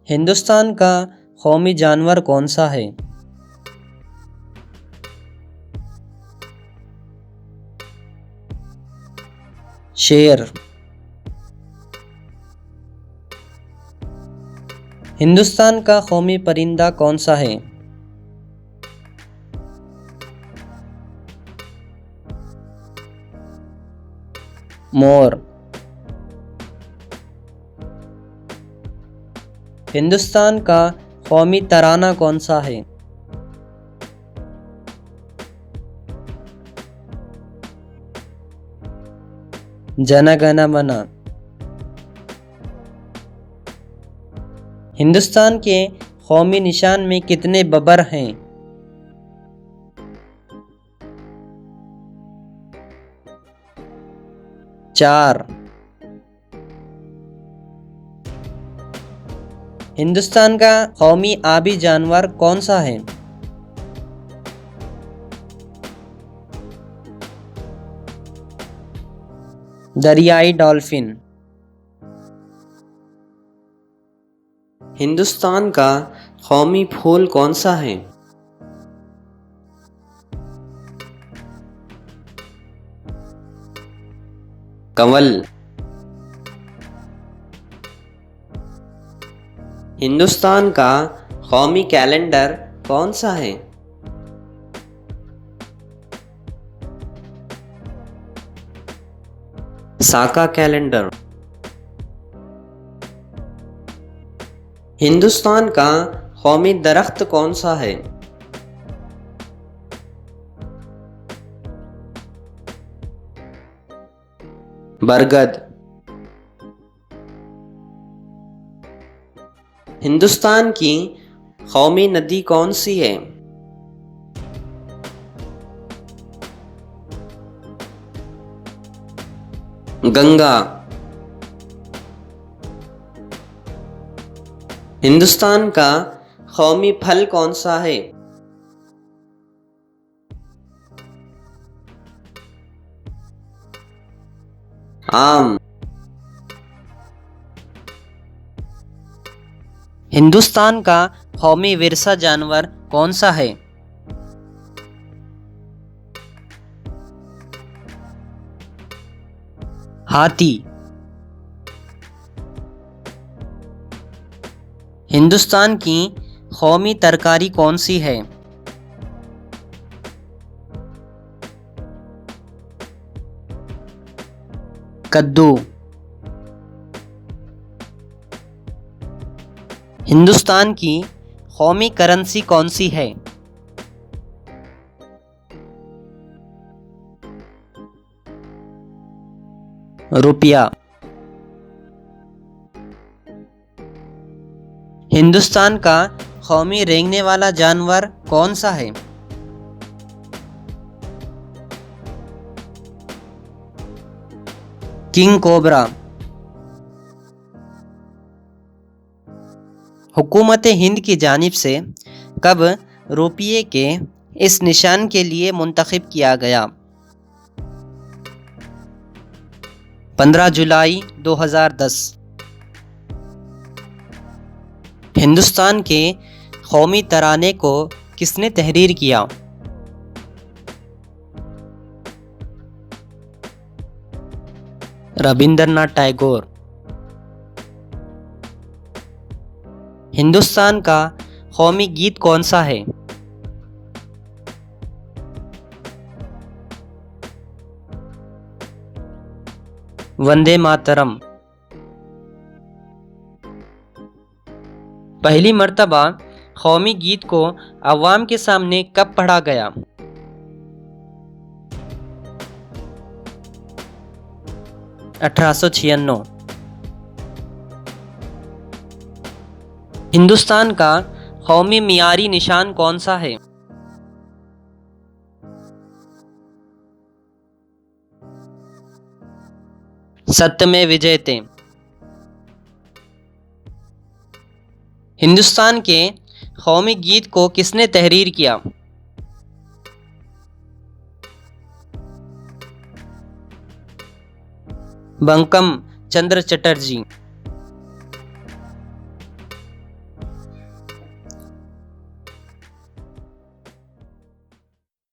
हिंदुस्तान का कौमी जानवर कौन सा है? शेर। हिंदुस्तान का कौमी परिंदा कौन सा है? मोर। हिंदुस्तान का कौमी तराना कौन सा है? जन गण मन। हिंदुस्तान के कौमी निशान में कितने बबर हैं? 4। हिंदुस्तान का कौमी आबी जानवर कौन सा है? दरियाई डॉल्फिन। हिंदुस्तान का कौमी फूल कौन सा है? कमल। हिंदुस्तान का कौमी कैलेंडर कौन सा है? साका कैलेंडर। हिंदुस्तान का कौमी दरख्त कौन सा है? बरगद। हिंदुस्तान की कौमी नदी कौन सी है? गंगा। हिंदुस्तान का कौमी फल कौन सा है? आम। हिंदुस्तान का कौमी विरसा जानवर कौन सा है? हाथी। हिंदुस्तान की कौमी तरकारी कौन सी है? कद्दू। हिंदुस्तान की कौमी करेंसी कौन सी है? रुपया। हिंदुस्तान का कौमी रेंगने वाला जानवर कौन सा है? King cobra. हुकूमत हिंद की जानिब से कब रुपये के इस निशान के लिए मुंतखब किया गया? 15 जुलाई 2010। हिंदुस्तान के कौमी तराने को किसने तहरीर किया? रविंद्रनाथ टैगोर। हिंदुस्तान का कौमी गीत कौन सा है? वंदे मातरम। पहली मर्तबा कौमी गीत को अवाम के सामने कब पढ़ा गया? 1896। हिंदुस्तान का कौमी मियारी निशान कौन सा है? सत्यमेव विजयते। हिंदुस्तान के कौमी गीत को किसने तहरीर किया? बंकिम चंद्र चटर्जी।